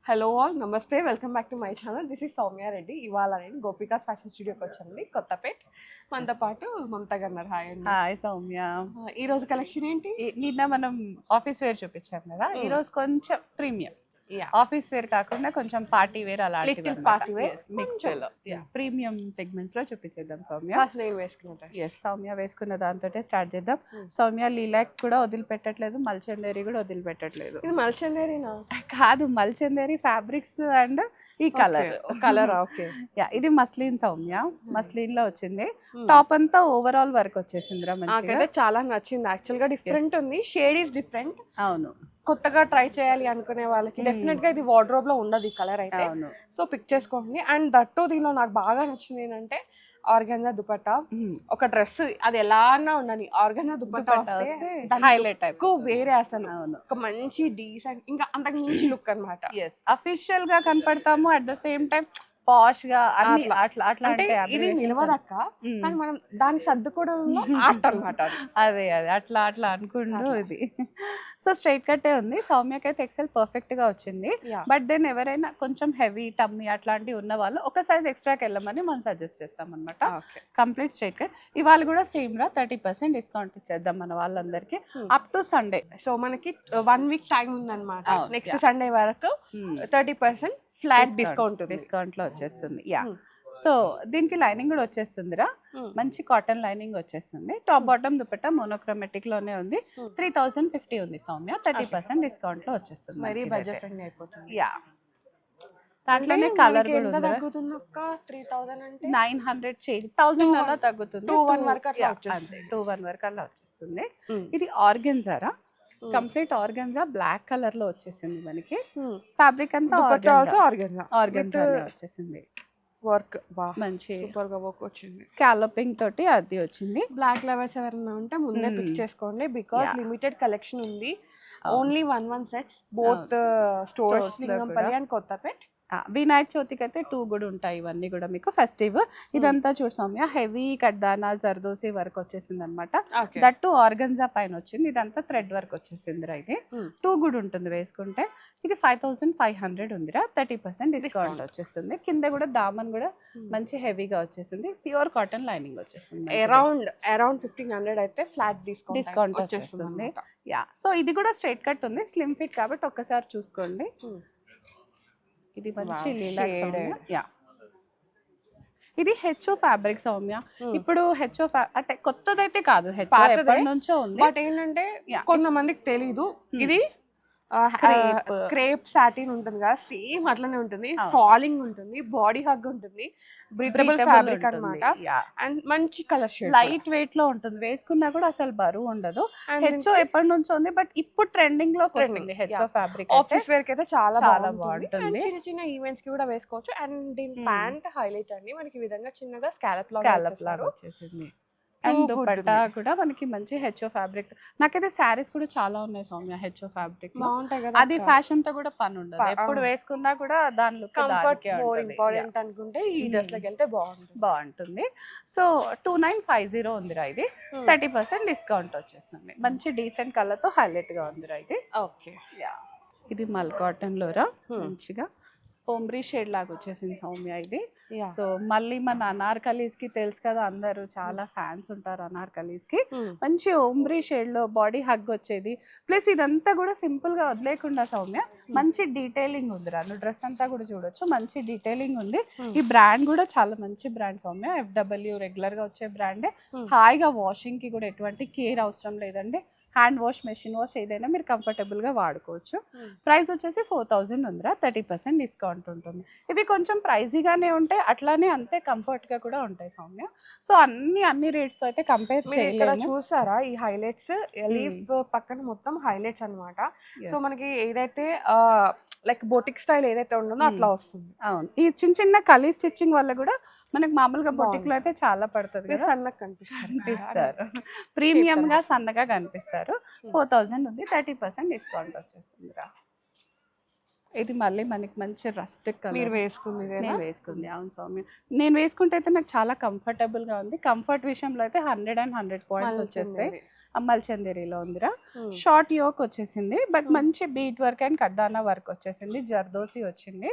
Hello all నమస్తే welcome back to my channel. This is Soumya Reddy. ఇవాళ నేను గోపికాస్ ఫ్యాషన్ స్టూడియోకి వచ్చానండి, కొత్తపేట్. మనతో పాటు మమతా గారు ఉన్నారు. హాయ్ అండి. హాయ్ సౌమ్య. ఈ రోజు కలెక్షన్ ఏంటి? నిన్న మనం ఆఫీస్ వేర్ చూపించాం కదా, ఈ రోజు కొంచెం ప్రీమియం ఆఫీస్ వేర్ కాకుండా కొంచెం పార్టీ వేర్ అలాంటివి పార్టీ వేర్ మిక్స్డ్ లో ప్రీమియం సెగ్మెంట్స్ లో చూపించేద్దాం సౌమ్య. నేను వేసుకున్నా. ఎస్ సౌమ్య వేసుకున్న దాంతో స్టార్ట్ చేద్దాం. సౌమ్య లీలాక్ కూడా వదిలిపెట్టట్లేదు, మల్చందేరి కూడా వదిలిపెట్టట్లేదు. ఇది మల్చందేరినా? కాదు, మల్చందేరి ఫ్యాబ్రిక్స్ అండ్ ఈ కలర్ ఓకే. ఇది మస్లిన్ సౌమ్య, మస్లిన్ లో వచ్చింది. టాప్ అంతా ఓవరాల్ వర్క్ వచ్చేసిందిరా మంచిగా. చాలా నచ్చింది యాక్చువల్ గా. డిఫరెంట్ ఉంది, షేడ్ ఈస్ డిఫరెంట్. అవును, కొత్తగా ట్రై చేయాలి అనుకునే వాళ్ళకి డెఫినెట్ గా ఇది వార్డ్రోబ్ లో ఉండదు ఈ కలర్ అయితే. సో పిక్ చేసుకోండి. అండ్ దట్టు దీనిలో నాకు బాగా నచ్చింది ఏంటంటే ఆర్గాన్జా దుపట్టా. ఒక డ్రెస్ అది ఎలా అన్నా ఉండని ఆర్గాన్జా దుపట్టా వస్తే హైలైట్ వేరే అసలు. ఒక మంచి డీసెంట్, ఇంకా అంతకు మించి లుక్ అన్నమాట. అఫీషియల్ గా కనపడతాము, అట్ ద సేమ్ టైం పాష్ గా అన్ని అట్లా అంటే ఇది నిలవదక్క, కానీ మనం దాన్ని సర్దుకోవడంలో ఆర్ట్ అన్నమాట. అదే అట్లా అనుకుంటూ ఇది. సో స్ట్రైట్ కట్టే ఉంది సౌమ్యకి అయితే. ఎక్సెల్ పర్ఫెక్ట్ గా వచ్చింది. బట్ దెన్ ఎవరైనా కొంచెం హెవీ టమ్మీ అట్లాంటివి ఉన్న వాళ్ళు ఒక సైజ్ ఎక్స్ట్రాకి వెళ్ళమని మనం సజెస్ట్ చేస్తాం అనమాట. Complete straight cut. ఇవాళ కూడా సేమ్ రా 30% డిస్కౌంట్ ఇచ్చేద్దాం మన వాళ్ళందరికి అప్ టు సండే. సో మనకి 1 వీక్ టైం ఉందన్నమాట. నెక్స్ట్ సండే వరకు 30% ఫ్లాట్ డిస్కౌంట్ లో వచ్చేస్తుంది. సో దీనికి లైనింగ్ కూడా వచ్చేస్తుందిరా, మంచి కాటన్ లైనింగ్ వచ్చేస్తుంది. టాప్ బాటమ్ దుపట్టా మోనోక్రోమాటిక్ లోనే ఉంది. 3050 ఉంది సౌమ్య, 30% డిస్కౌంట్ లో వచ్చేస్తుంది. మరి బడ్జెట్ ఫ్రెండ్లీ అయిపోతుంది. దాంట్లోనే కలర్ కూడా ఉంది. 900 చేంజ్ 1000 అలా తగ్గుతుంది. 21 వరకు అలా వచ్చేస్తుంది. ఇది ఆర్గెన్జారా, కంప్లీట్ ఆర్గెన్జా బ్లాక్ కలర్ లో వచ్చేసింది మనకి. ఫ్యాబ్రిక్ అంతా ఆర్గెన్జా వచ్చేసింది. వర్క్ మంచి సూపర్ గా వర్క్ వచ్చింది. స్కాలపింగ్ తోటి అది వచ్చింది. బ్లాక్ లవర్స్ ఎవరైనా ఉంటే ముందే పిక్ చేసుకోండి, బికాస్ లిమిటెడ్ కలెక్షన్ ఉంది. Only 1 sets, both stores Lingampally and Kothapet. వినాయక చవితికి అయితే 2 కూడా ఉంటాయి. ఇవన్నీ కూడా మీకు ఫెస్టివ్. ఇదంతా చూసామ్యా హెవీ కడ్దానా జర్దోసి వర్క్ వచ్చేసింది అనమాట. దట్టు ఆర్గన్జా పైన వచ్చింది. ఇదంతా థ్రెడ్ వర్క్ వచ్చేసింది రా. ఇది 2 కూడా ఉంటుంది వేసుకుంటే. ఇది 5500 ఉందిరా, 30% డిస్కౌంట్ వచ్చేస్తుంది. కింద కూడా దామన్ కూడా మంచి హెవీగా వచ్చేసింది. ప్యూర్ కాటన్ లైనింగ్ వచ్చేస్తుంది. అరౌండ్ 1500 అయితే ఫ్లాట్ డిస్కౌంట్ వచ్చేస్తుంది. సో ఇది కూడా స్ట్రైట్ కట్ ఉంది, స్లిమ్ ఫిట్ కాబట్టి ఒక్కసారి చూసుకోండి. ఇది మంచి లీలా సౌమ్య. ఇది హెచ్ఓ ఫ్యాబ్రిక్ సౌమ్య. ఇప్పుడు హెచ్ఓ అంటే కొత్తదైతే కాదు, హెచ్ఓ ఎప్పటి నుంచో ఉంది. బట్ ఏంటంటే కొంతమందికి తెలీదు, ఇది క్రేప్ సాటిన్ ఉంటుంది కదా, సేమ్ అట్లనే ఉంటుంది. ఫాలింగ్ ఉంటుంది, బాడీ హగ్ ఉంటుంది, బ్రీతబుల్ ఫ్యాబ్రిక్ అన్నమాట. అండ్ మంచి కలర్ షేడ్, లైట్ వెయిట్ లో ఉంటుంది. వేసుకున్నా కూడా అసలు బరువు ఉండదు. హెచ్ఓ ఎప్పటి నుంచో ఉంది, బట్ ఇప్పుడు ట్రెండింగ్ లో వస్తుంది హెచ్ఓ ఫ్యాబ్రిక్. ఆఫీస్ వేర్ కి అయితే చాలా బాగుంటుంది. చిన్న చిన్న ఈవెంట్స్ కి కూడా వేసుకోవచ్చు. అండ్ దీని ప్యాంట్ హైలైట్ అండి, మనకి ఈ విధంగా చిన్నగా స్కాలప్ లాగా వచ్చేసింది. అండ్ దుపట్టా కూడా మనకి మంచి హెచ్ఓ ఫ్యాబ్రిక్. నాకైతే శారీస్ కూడా చాలా ఉన్నాయి సౌమ్య హెచ్ఓ ఫ్యాబ్రిక్. అది ఫ్యాషన్ తో కూడా పని ఉండదు, ఎప్పుడు వేసుకున్నా కూడా దాని లుక్ ఇంపార్టెంట్ అనుకుంటే ఈ డ్రెస్ లోకి వెళ్తే బాగుంటుంది. సో 2950 ఉందిరా. ఇది 30% డిస్కౌంట్ వచ్చేస్తుంది. మంచి డీసెంట్ కలర్ తో హైలైట్ గా ఉందిరా ఇది. ఓకే. ఇది మల్ కాటన్ లోరా, మంచిగా ఓమ్రీ షేడ్ లాగా వచ్చేసింది సౌమ్య ఇది. సో మళ్ళీ మన అనార్కలీస్ కి తెలుసు కదా, అందరూ చాలా ఫ్యాన్స్ ఉంటారు అనార్కలీస్ కి. మంచి ఓమ్రీ షేడ్ లో బాడీ హగ్ వచ్చేది. ప్లస్ ఇదంతా కూడా సింపుల్ గా వదిలేకుండా సౌమ్య మంచి డీటెయిలింగ్ ఉందిరా. నువ్వు డ్రెస్ అంతా కూడా చూడొచ్చు, మంచి డీటెయిలింగ్ ఉంది. ఈ బ్రాండ్ కూడా చాలా మంచి బ్రాండ్ సౌమ్య, FW రెగ్యులర్ గా వచ్చే బ్రాండే. హాయిగా వాషింగ్ కి కూడా ఎటువంటి కేర్ అవసరం లేదండి. హ్యాండ్ వాష్, మెషిన్ వాష్ ఏదైనా మీరు కంఫర్టబుల్గా వాడుకోవచ్చు. ప్రైస్ వచ్చేసి 4000 ఉందిరా, 30% డిస్కౌంట్ ఉంటుంది. ఇవి కొంచెం ప్రైజీగానే ఉంటాయి, అట్లానే అంతే కంఫర్ట్గా కూడా ఉంటాయి సౌమ్య. సో అన్ని రేట్స్తో అయితే కంపేర్ చేయలేదు. చూసారా ఈ హైలైట్స్, లీఫ్ పక్కన మొత్తం హైలైట్స్ అనమాట. సో మనకి ఏదైతే లైక్ బొటిక్ స్టైల్ ఏదైతే ఉంటుందో అట్లా వస్తుంది. అవును, ఈ చిన్న కలీ స్టిచ్చింగ్ వల్ల కూడా మనకి మామూలుగా బొటిక్ లో అయితే చాలా పడుతుంది, సన్నగా కనిపిస్తారు. ప్రీమియం గా సన్నగా కనిపిస్తారు. 4000 ఉంది, 30% డిస్కౌంట్ వచ్చేస్తుంది రా. ఇది మళ్ళీ మనకి మంచి రస్టిక్ మీరు కలర్. వేసుకుంది నేను వేసుకుంది, అవును సౌమ్య. నేను వేసుకుంటే అయితే నాకు చాలా కంఫర్టబుల్గా ఉంది. కంఫర్ట్ విషయంలో అయితే 100 పాయింట్స్ వచ్చేస్తాయి. అమ్మల్ చందేరిలో ఉందిరా. షార్ట్ యోక్ వచ్చేసింది, బట్ మంచి బీట్ వర్క్ అండ్ కడ్దానా వర్క్ వచ్చేసింది. జర్దోసి వచ్చింది.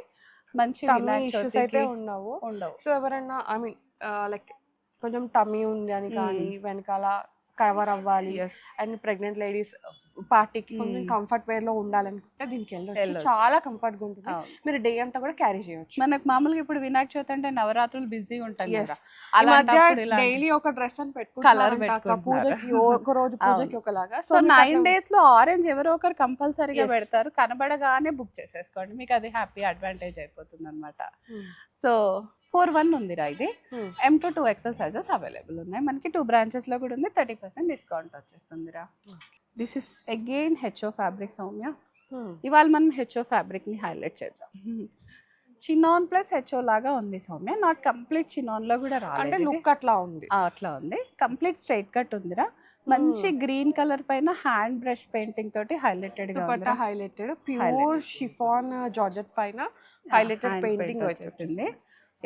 మంచి అయితే ఉండవు. సో ఎవరైనా ఐ మీన్ లైక్ కొంచెం టమ్మీ ఉంది అని కానీ వెనకాల కవర్ అవ్వాలి అండ్ ప్రెగ్నెంట్ లేడీస్ పార్టీకి కొంచెం కంఫర్ట్ వేర్ లో ఉండాలనుకుంటే దీనికి వెళ్ళొచ్చు. చాలా కంఫర్ట్ గా ఉంటుంది. మీరు డే అంతా కూడా క్యారీ చేయొచ్చు. మనకు మామూలుగా ఇప్పుడు వినాయక చవితి అంటే నవరాత్రులు బిజీ ఉంటాయి కదా, డైలీ ఒక డ్రెస్ అని పెట్టుకుంటారు. పూజకి ఒక రోజు పూజకి ఒకలాగా. సో 9 days లో ఆరెంజ్ ఎవరో ఒకరు కంపల్సరీగా పెడతారు. కనబడగానే బుక్ చేసేసుకోండి, మీకు అది హ్యాపీ అడ్వాంటేజ్ అయిపోతుంది అనమాట. సో 4-1 ఉందిరా ఇది. M to 2XL sizes available ఉన్నాయి మనకి. 2 branches లో కూడా ఉంది. 30% డిస్కౌంట్ వచ్చేస్తుందిరా. This is again HO fabric Soumya. ఇవాళ మనం హెచ్ఓ ఫ్యాబ్రిక్ని హైలైట్ చేద్దాం. చినాన్ ప్లస్ హెచ్ఓ లాగా ఉంది సౌమ్య. నాట్ కంప్లీట్ చినాన్లో కూడా రాలేదు, లుక్ అట్లా ఉంది. అట్లా ఉంది. కంప్లీట్ స్ట్రైట్ కట్ ఉందిరా. మంచి గ్రీన్ కలర్ పైన హ్యాండ్ బ్రష్ పెయింటింగ్ తోటి హైలైటెడ్ గా ఉంది. హైలైటెడ్ ప్యూర్ షిఫాన్ జార్జెట్ పైన హైలైటెడ్ పెయింటింగ్ వచ్చేసింది.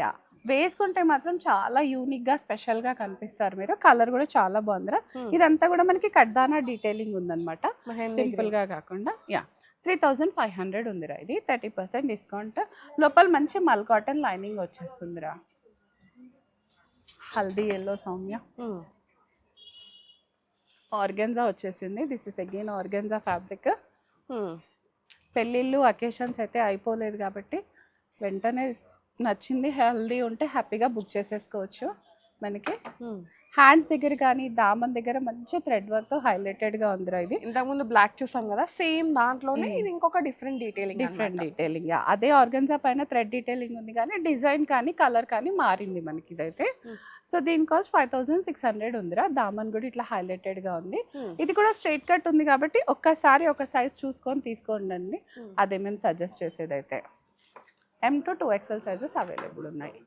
యా, వేసుకుంటే మాత్రం చాలా యూనిక్ గా స్పెషల్ గా కనిపిస్తారు మీరు. కలర్ కూడా చాలా బాగుందిరా. ఇదంతా కూడా మనకి కడ్దానా డీటెయిలింగ్ ఉందన్నమాట, సింపుల్ గా కాకుండా. యా, 3500 ఉందిరా ఇది. 30% డిస్కౌంట్. లోపల మంచి మల్ కాటన్ లైనింగ్ వచ్చేస్తుందిరా. హల్దీ ఎల్లో సౌమ్య. ఆర్గెన్జా వచ్చేసింది. This is again organza fabric. పెళ్ళిళ్ళు అకేషన్స్ అయితే అయిపోలేదు కాబట్టి వెంటనే నచ్చింది హెల్దీ ఉంటే హ్యాపీగా బుక్ చేసేసుకోవచ్చు. మనకి హ్యాండ్స్ దగ్గర కానీ దామన్ దగ్గర మంచి థ్రెడ్ వర్క్ తో హైలైటెడ్ గా ఉందిరా ఇది. ఇంతకుముందు బ్లాక్ చూసాం కదా, సేమ్ దాంట్లోనే ఇది ఇంకొక డిఫరెంట్ డీటెయిలింగ్. అదే ఆర్గన్జా పైన థ్రెడ్ డీటెయిలింగ్ ఉంది కానీ డిజైన్ కానీ కలర్ కానీ మారింది మనకి ఇదైతే. సో దీని కాస్ట్ 5600 ఉందిరా. దామన్ కూడా ఇట్లా హైలైటెడ్ గా ఉంది. ఇది కూడా స్ట్రైట్ కట్ ఉంది కాబట్టి ఒక్కసారి ఒక సైజ్ చూసుకొని తీసుకోండి. అదే మేము సజెస్ట్ చేసేది అయితే. M to 2XL sizes available ఉన్నాయి.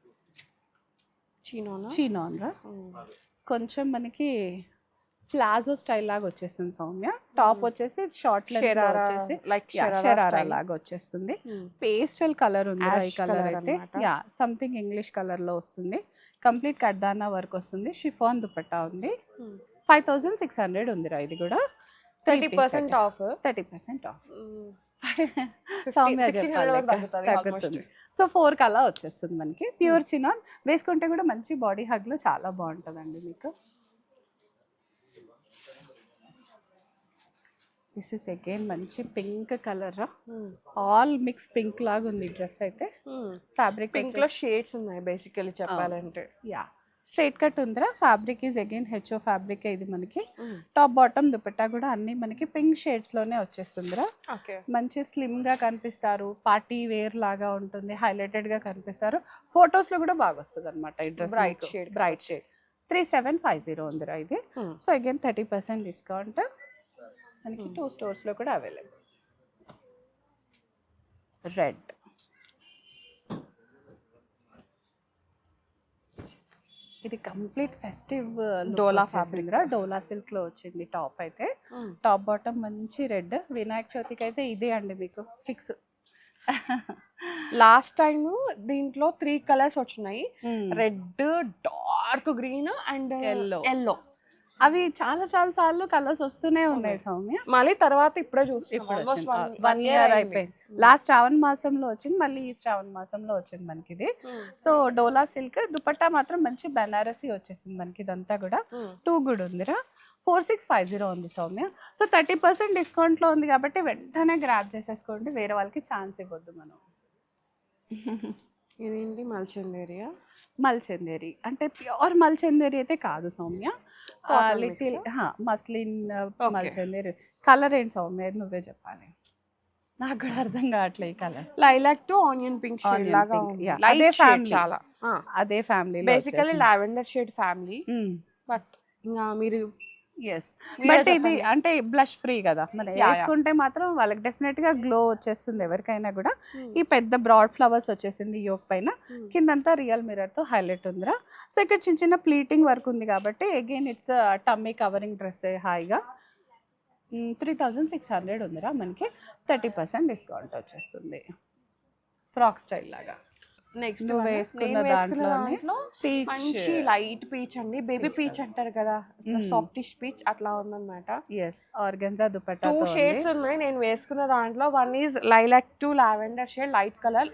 చీనాన్ రా. కొంచెం మనకి ప్లాజో స్టైల్ లాగా వచ్చేస్తుంది సౌమ్య. టాప్ వచ్చేసి షార్ట్ లెంత్ వచ్చేసి షరారా లాగా వచ్చేస్తుంది. పేస్టల్ కలర్ ఉంది ఈ కలర్ అయితే. యా, సంథింగ్ ఇంగ్లీష్ కలర్ లో వస్తుంది. కంప్లీట్ కడ్దానా వర్క్ వస్తుంది. షిఫాన్ దుపట్టా ఉంది. 5600 ఉందిరా ఇది కూడా. 30% ఆఫ్. సౌమ్య తగ్గుతుంది. సో 4 కలా వచ్చేస్తుంది మనకి. ప్యూర్ చినాన్ వేసుకుంటే కూడా మంచి బాడీ హగ్ లో చాలా బాగుంటుందండి మీకు. దిస్ ఇస్ అగైన్ మంచి pink colour. All mix pink లాగా ఉంది డ్రెస్ అయితే. ఫ్యాబ్రిక్ పింక్ లో షేడ్స్ ఉన్నాయి బేసికల్లీ చెప్పాలంటే. యా, స్ట్రైట్ కట్ ఉందిరా. Fabric is again HO fabric ఇది మనకి. టాప్ బాటమ్ దుపట్టా కూడా అన్ని మనకి పింక్ షేడ్స్ లోనే వచ్చేస్తుందిరా. మంచి స్లిమ్ గా కనిపిస్తారు. పార్టీ వేర్ లాగా ఉంటుంది, హైలైటెడ్ గా కనిపిస్తారు. ఫొటోస్ లో కూడా బాగా వస్తుంది అనమాట ఈ డ్రెస్. Bright shade. 3750 ఉందిరా ఇది. సో అగైన్ 30% డిస్కౌంట్ మనకి 2 stores లో కూడా అవైలబుల్. రెడ్. ఇది కంప్లీట్ ఫెస్టివ్ డోలా ఫ్యాబ్రిక్ రా. డోలా సిల్క్ లో వచ్చింది టాప్ అయితే. టాప్ బాటమ్ మంచి రెడ్. వినాయక చవితికి అయితే ఇదే అండి మీకు ఫిక్స్. లాస్ట్ టైం దీంట్లో 3 కలర్స్ వచ్చినాయి. Red, dark green and yellow. అవి చాలా సార్లు కలర్స్ వస్తూనే ఉన్నాయి సౌమ్య. మళ్ళీ తర్వాత ఇప్పుడే ఇప్పుడు 1 year అయిపోయింది. లాస్ట్ శ్రావణ మాసంలో వచ్చింది, మళ్ళీ ఈ శ్రావణ మాసంలో వచ్చింది మనకి ఇది. సో డోలా సిల్క్ దుపట్టా మాత్రం మంచి బెనారసీ వచ్చేసింది మనకి. ఇదంతా కూడా 2 గుడ్ ఉందిరా. 4650 ఉంది సౌమ్య. సో 30% డిస్కౌంట్లో ఉంది కాబట్టి వెంటనే గ్రాబ్ చేసేసుకోండి. వేరే వాళ్ళకి ఛాన్స్ ఇవ్వద్దు మనం. ఇదేంటి మల్చందేరియా? మల్చందేరి అంటే ప్యూర్ మల్చందేరి అయితే కాదు సౌమ్య. లిటిల్ మస్లిన్ మల్చందేరి. కలర్ ఏంటి సౌమ్య, నువ్వే చెప్పాలి, నాకు కూడా అర్థం కావట్లేదు. ఈ colour lilac to onion pink shade లాగా ఉంది. అదే ఫ్యామిలీ, చాలా అదే family. Basically lavender shade family. But ఇంకా మీరు ఎస్, బట్ ఇది అంటే బ్లష్ ఫ్రీ కదా, మనం వేసుకుంటే మాత్రం వాళ్ళకి డెఫినెట్ గా గ్లో వచ్చేస్తుంది ఎవరికైనా కూడా. ఈ పెద్ద బ్రాడ్ ఫ్లవర్స్ వచ్చేసింది యోక్ పైన. కిందంతా రియల్ మిర్రర్ తో హైలైట్ ఉందిరా. సో ఇక్కడ చిన్న చిన్న ప్లీటింగ్ వర్క్ ఉంది కాబట్టి again it's tummy covering dress హాయిగా. 3600 ఉందిరా మనకి. 30% డిస్కౌంట్ వచ్చేస్తుంది. ఫ్రాక్ స్టైల్ లాగా. నెక్స్ట్ నువ్వు వేసుకున్న దాంట్లోనే పీచ్, మంచి లైట్ పీచ్ అండి, బేబీ పీచ్ అంటారు కదా, సాఫ్టిష్ పీచ్ అట్లా ఉందన్నమాట. Yes organza dupatta. 2 షేడ్స్ ఉన్నాయి నేను వేసుకున్న దాంట్లో. One is lilac to lavender shade, light colour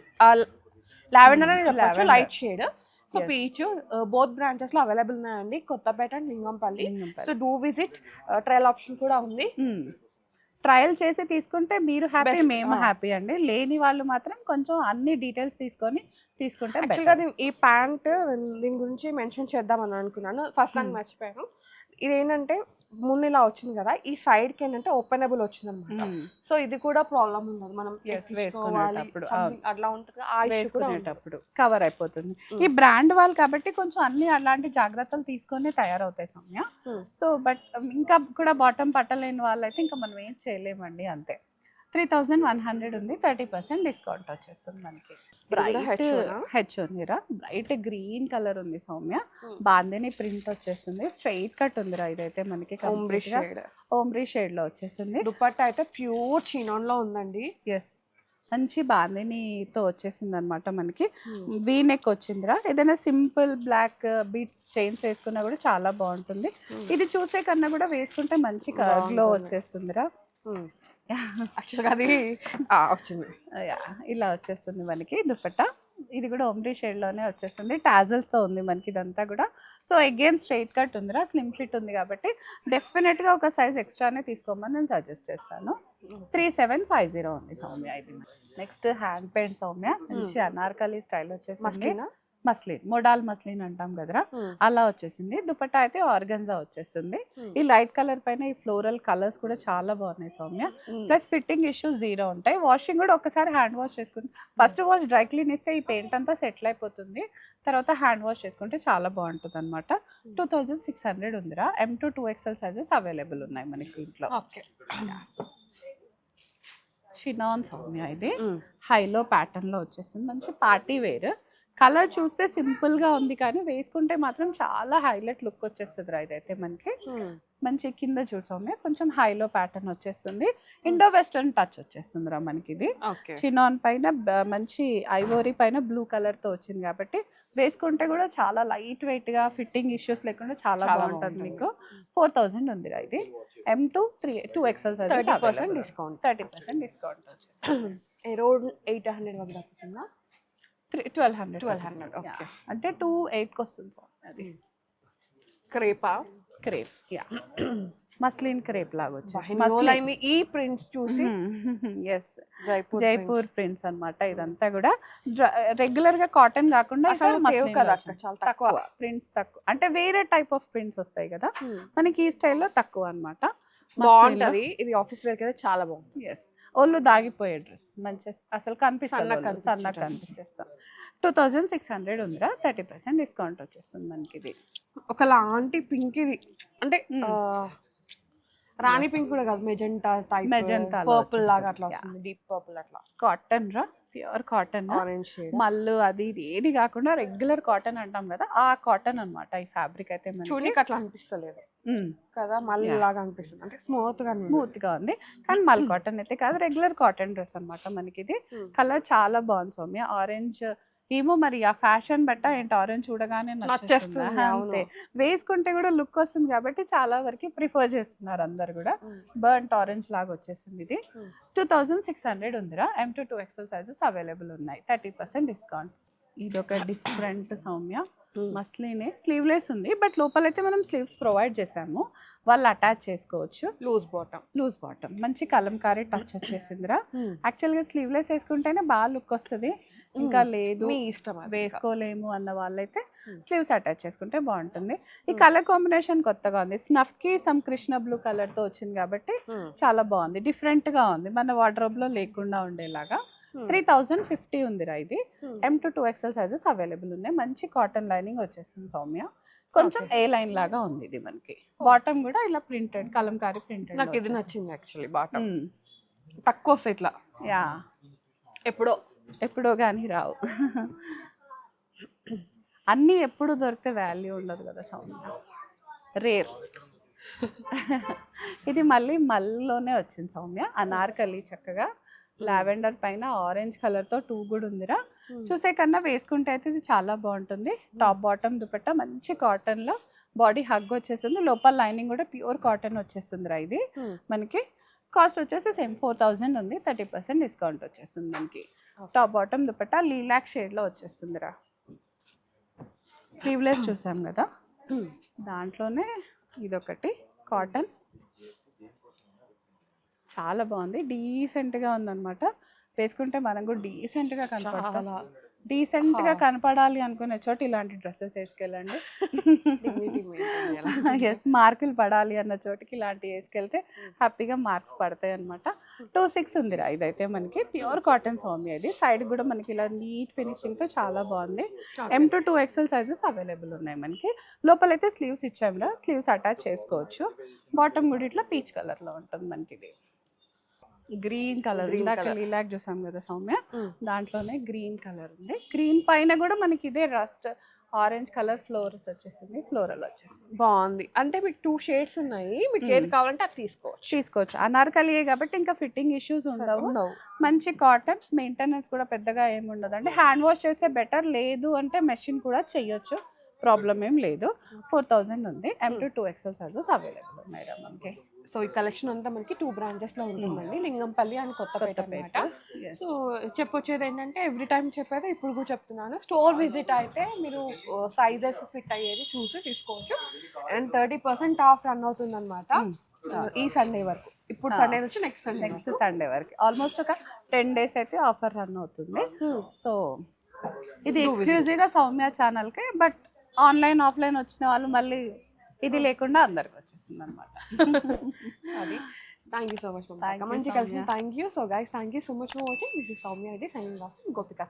lavender అని చెప్పొచ్చు, light shade. So peach both branches లో అవైలబుల్ ఉన్నాయండి, Kothapeta and Lingampally. So do visit, trial option కూడా ఉంది. ట్రయల్ చేసి తీసుకుంటే మీరు హ్యాపీ, మేము హ్యాపీ అండి. లేని వాళ్ళు మాత్రం కొంచెం అన్ని డీటెయిల్స్ తీసుకుంటే యాక్చువల్గా ఈ ప్యాంట్ దీని గురించి మెన్షన్ చేద్దామని అనుకున్నాను, ఫస్ట్ నాకు మర్చిపోయాను. ఇదేంటంటే ముందు ఇలా వచ్చింది కదా, ఈ సైడ్ కి ఏంటంటే ఓపెనబుల్ వచ్చింది అనమాట. సో ఇది కూడా ప్రాబ్లం ఉండదు, మనం వేసుకునేటప్పుడు అట్లా ఉంటుంది, వేసుకునేటప్పుడు కవర్ అయిపోతుంది. ఈ బ్రాండ్ వాళ్ళు కాబట్టి కొంచెం అన్ని అలాంటి జాగ్రత్తలు తీసుకొని తయారవుతాయి సౌమ్య. సో బట్ ఇంకా కూడా బాటమ్ పట్టలేని వాళ్ళైతే ఇంకా మనం ఏం చేయలేమండి, అంతే. 3100 ఉంది, 30% డిస్కౌంట్ వచ్చేస్తుంది మనకి. బ్రైట్ హెచ్ ఉందిరా, బ్రైట్ గ్రీన్ కలర్ ఉంది సౌమ్య. బాందిని ప్రింట్ వచ్చేస్తుంది, స్ట్రైట్ కట్ ఉందిరా. ఇదైతే మనకి ఓమ్రీ షేడ్ లో వచ్చేసింది. దుపట్టా అయితే ప్యూర్ చినాన్ లో ఉందండి. ఎస్, మంచి బాందినితో వచ్చేసింది అనమాట మనకి. వీ నెక్ వచ్చిందిరా. ఏదైనా సింపుల్ బ్లాక్ బీట్స్ చైన్స్ వేసుకున్నా కూడా చాలా బాగుంటుంది. ఇది చూసే కన్నా కూడా వేసుకుంటే మంచి గ్లో వచ్చేస్తుందిరా. యాక్చువల్గా అది వచ్చింది ఇలా వచ్చేస్తుంది మనకి దుపట్టా. ఇది కూడా ఓమ్రీ షేడ్లోనే వచ్చేస్తుంది, టాజల్స్తో ఉంది మనకి ఇదంతా కూడా. సో అగైన్ స్ట్రైట్ కట్ ఉందిరా, స్లిమ్ ఫిట్ ఉంది కాబట్టి డెఫినెట్గా ఒక సైజ్ ఎక్స్ట్రానే తీసుకోమని నేను సజెస్ట్ చేస్తాను. 3750 ఉంది సౌమ్య ఇది. నెక్స్ట్ హ్యాండ్ పెయింట్ సౌమ్య, మంచి అనార్కలి స్టైల్ వచ్చేసింది. మస్లిన్, మోడాల్ మస్లిన్ అంటాం కదరా, అలా వచ్చేసింది. దుపట్టా అయితే ఆర్గన్జా వచ్చేస్తుంది. ఈ లైట్ కలర్ పైన ఈ ఫ్లోరల్ కలర్స్ కూడా చాలా బాగున్నాయి సౌమ్య. ప్లస్ ఫిట్టింగ్ ఇష్యూస్ 0 ఉంటాయి. వాషింగ్ కూడా ఒకసారి హ్యాండ్ వాష్ చేసుకుంటే, ఫస్ట్ వాష్ డ్రై క్లీన్ ఇస్తే ఈ పెయింట్ అంతా సెటిల్ అయిపోతుంది, తర్వాత హ్యాండ్ వాష్ చేసుకుంటే చాలా బాగుంటుంది అనమాట. 2600 ఉందిరా. M to 2XL sizes available ఉన్నాయి మనకి దీంట్లో. చినాన్ సౌమ్య ఇది హైలో ప్యాటర్న్ లో వచ్చేస్తుంది, మంచి పార్టీ వేర్. కలర్ చూస్తే సింపుల్ గా ఉంది కానీ వేసుకుంటే మాత్రం చాలా హైలైట్ లుక్ వచ్చేస్తుంది రా. ఇదైతే మనకి మంచి కింద చూసామే కొంచెం హైలో ప్యాటర్న్ వచ్చేస్తుంది, ఇండో వెస్టర్న్ టచ్ వచ్చేస్తుంది రా మనకి. ఇది చినాన్ పైన మంచి ఐవోరీ పైన బ్లూ కలర్ తో వచ్చింది కాబట్టి వేసుకుంటే కూడా చాలా లైట్ వెయిట్ గా, ఫిట్టింగ్ ఇష్యూస్ లేకుండా చాలా బాగుంటుంది మీకు. 4000 ఉంది రా ఇది. M to 2XL size 30% discount వచ్చేస్తుంది. అరౌండ్ 800 వరకు దొరుకుతుందా? 1200 అంటే 28కి వస్తుంది. అది క్రేప్ యా, మస్లిన్ క్రేప్ లాగా వచ్చేసి ఈ ప్రింట్స్ చూసి ఎస్ జైపూర్ ప్రింట్స్ అన్నమాట. ఇదంతా కూడా రెగ్యులర్ గా కాటన్ కాకుండా తక్కువ ప్రింట్స్, తక్కువ అంటే వేరే టైప్ ఆఫ్ ప్రింట్స్ వస్తాయి కదా మనకి, ఈ స్టైల్లో తక్కువ అన్నమాట. బాగుంటది ఇది, ఆఫీస్ వేర్ అయితే చాలా బాగుంది. ఎస్, ఒళ్ళు దాగిపోయే డ్రెస్, మంచి అసలు కనిపించాలి, సన్నగా కనిపించేస్తాం. 2600 ఉందిరా, 30% డిస్కౌంట్ వచ్చేస్తుంది మనకి. ఇది ఒకలాంటి పింక్, ఇది అంటే రాణి పింక్ కూడా కాదు, మెజెంటా టైప్, మెజెంటా పర్పుల్ లాగా అట్లా వస్తుంది, డీప్ పర్పుల్ అట్లా. కాటన్ రా, ప్యూర్ కాటన్, మళ్ళీ అది ఇది ఏది కాకుండా రెగ్యులర్ కాటన్ అంటాం కదా, ఆ కాటన్ అన్నమాట ఈ ఫ్యాబ్రిక్ అయితే. చూడడానికి అట్లా అనిపిస్తలేదు కదా, మళ్ళీ లాగా అనిపిస్తుంది, అంటే స్మూత్ గా ఉంది. కానీ మల్ కాటన్ అయితే కాదు, రెగ్యులర్ కాటన్ డ్రెస్ అన్నమాట మనకి. ఇది కలర్ చాలా బాగుంది సౌమ్య, ఆరెంజ్ ఏమో మరి ఆ ఫ్యాషన్ బట్ట ఏంటి, ఆరెంజ్ చూడగానే నచ్చేస్తుంది అంతే. వేసుకుంటే కూడా లుక్ వస్తుంది కాబట్టి చాలా వరకు ప్రిఫర్ చేస్తున్నారు అందరు కూడా. బర్న్ట్ ఆరెంజ్ లాగా వచ్చేసింది ఇది. 2600 ఉందిరా. M to 2XL sizes available ఉన్నాయి, 30% డిస్కౌంట్. ఇది ఒక డిఫరెంట్ సౌమ్య మస్లినే, స్లీవ్లెస్ ఉంది బట్ లోపలైతే మనం స్లీవ్స్ ప్రొవైడ్ చేసాము, వాళ్ళు అటాచ్ చేసుకోవచ్చు. లూజ్ బాటమ్ మంచి కలంకారీ టచ్ వచ్చేసిందిరా. యాక్చువల్గా స్లీవ్లెస్ వేసుకుంటేనే బాగా లుక్ వస్తుంది, ఇంకా లేదు ఇష్టం వేసుకోలేము అన్న వాళ్ళైతే స్లీవ్స్ అటాచ్ చేసుకుంటే బాగుంటుంది. ఈ కలర్ కాంబినేషన్ కొత్తగా ఉంది, స్నఫ్ కి సమ్ కృష్ణ బ్లూ కలర్ తో వచ్చింది కాబట్టి చాలా బాగుంది, డిఫరెంట్ గా ఉంది, మన వార్డ్రోబ్ లో లేకుండా ఉండేలాగా. 3050 ఉందిరా ఇది. M to 2XL sizes available ఉన్నాయి, మంచి కాటన్ లైనింగ్ వచ్చేస్తుంది సౌమ్య, కొంచెం ఏ లైన్ లాగా ఉంది ఇది మనకి. బాటమ్ కూడా ఇలా ప్రింటెడ్ కలంకారీ ప్రింటెడ్. నాకు ఇది నచ్చింది యాక్చువల్లీ, బాటమ్ తక్కువ వస్తాయి ఇట్లా, యా ఎప్పుడో కానీ రావు. అన్నీ ఎప్పుడు దొరికితే వాల్యూ ఉండదు కదా సౌమ్య, రేర్. ఇది మళ్ళీ మల్లోనే వచ్చింది సౌమ్య, అనార్కలి చక్కగా లావెండర్ పైన ఆరెంజ్ కలర్తో 2 కూడా ఉందిరా. చూసే కన్నా వేసుకుంటే అయితే ఇది చాలా బాగుంటుంది. టాప్ బాటమ్ దుపట్టా మంచి కాటన్లో, బాడీ హగ్ వచ్చేస్తుంది, లోపల లైనింగ్ కూడా ప్యూర్ కాటన్ వచ్చేస్తుందిరా. ఇది మనకి కాస్ట్ వచ్చేసి సేమ్ 4000 ఉంది, 30% డిస్కౌంట్ వచ్చేస్తుంది మనకి. టాప్ బాటమ్ దుపట్టా లీలాక్ షేడ్లో వచ్చేస్తుందిరా. స్లీవ్లెస్ చూసాం కదా, దాంట్లోనే ఇదొకటి కాటన్, చాలా బాగుంది, డీసెంట్గా ఉందన్నమాట. వేసుకుంటే మనం కూడా డీసెంట్గా కనపడతాం. డీసెంట్గా కనపడాలి అనుకునే చోట ఇలాంటి డ్రెస్సెస్ వేసుకెళ్ళండి. ఎస్, మార్కులు పడాలి అన్న చోటికి ఇలాంటి వేసుకెళ్తే హ్యాపీగా మార్క్స్ పడతాయి అనమాట. 26 ఉందిరా ఇదైతే మనకి ప్యూర్ కాటన్ సౌమ్య. ఇది సైడ్ కూడా మనకి ఇలా నీట్ ఫినిషింగ్తో చాలా బాగుంది. M to 2XL sizes available ఉన్నాయి మనకి. లోపలైతే స్లీవ్స్ ఇచ్చామురా, స్లీవ్స్ అటాచ్ చేసుకోవచ్చు. బాటమ్ కూడా ఇట్లా పీచ్ కలర్లో ఉంటుంది మనకి. ఇది గ్రీన్ కలర్, ఇందాక లీలాక్ చూసాం కదా సౌమ్య, దాంట్లోనే గ్రీన్ కలర్ ఉంది. గ్రీన్ పైన కూడా మనకి ఇదే రస్ట్ ఆరెంజ్ కలర్ ఫ్లోరల్స్ వచ్చేసింది, ఫ్లోరల్ వచ్చేసింది. బాగుంది. అంటే మీకు 2 షేడ్స్ ఉన్నాయి, మీకు ఏది కావాలంటే అది తీసుకోవచ్చు. అనార్కలియే కాబట్టి ఇంకా ఫిట్టింగ్ ఇష్యూస్ ఉండవు. మంచి కాటన్, మెయింటెనెన్స్ కూడా పెద్దగా ఏమి ఉండదు. అంటే హ్యాండ్ వాష్ చేసే బెటర్, లేదు అంటే మెషిన్ కూడా చెయ్యొచ్చు, ప్రాబ్లం ఏం లేదు. 4000 ఉంది. M to 2XL sizes available ఉన్నాయి మనకి. సో ఈ కలెక్షన్ అంతా మనకి 2 బ్రాంచెస్లో ఉంటుందండి, లింగంపల్లి అండ్ కొత్తపేట అన్నమాట. సో చెప్పొచ్చేది ఏంటంటే ఎవ్రీ టైం చెప్పేది ఇప్పుడు కూడా చెప్తున్నాను, స్టోర్ విజిట్ అయితే మీరు సైజెస్ ఫిట్ అయ్యేది చూసి తీసుకోవచ్చు. అండ్ 30% ఆఫ్ రన్ అవుతుంది అనమాట ఈ సండే వరకు. ఇప్పుడు సండే నుంచి నెక్స్ట్ సండే వరకు ఆల్మోస్ట్ ఒక 10 days అయితే ఆఫర్ రన్ అవుతుంది. సో ఇది ఎక్స్క్లూజివ్గా సౌమ్య ఛానల్కే, బట్ ఆన్లైన్ ఆఫ్లైన్ వచ్చిన వాళ్ళు మళ్ళీ ఇది లేకుండా అందరికి వచ్చేసింది అనమాట. అది థ్యాంక్ యూ సో మచ్ మంచి కలిసి. Thank you. So guys, thank you so much for watching. This is Soumya, ఇది సైనింగ్ ఆఫ్, గోపికా.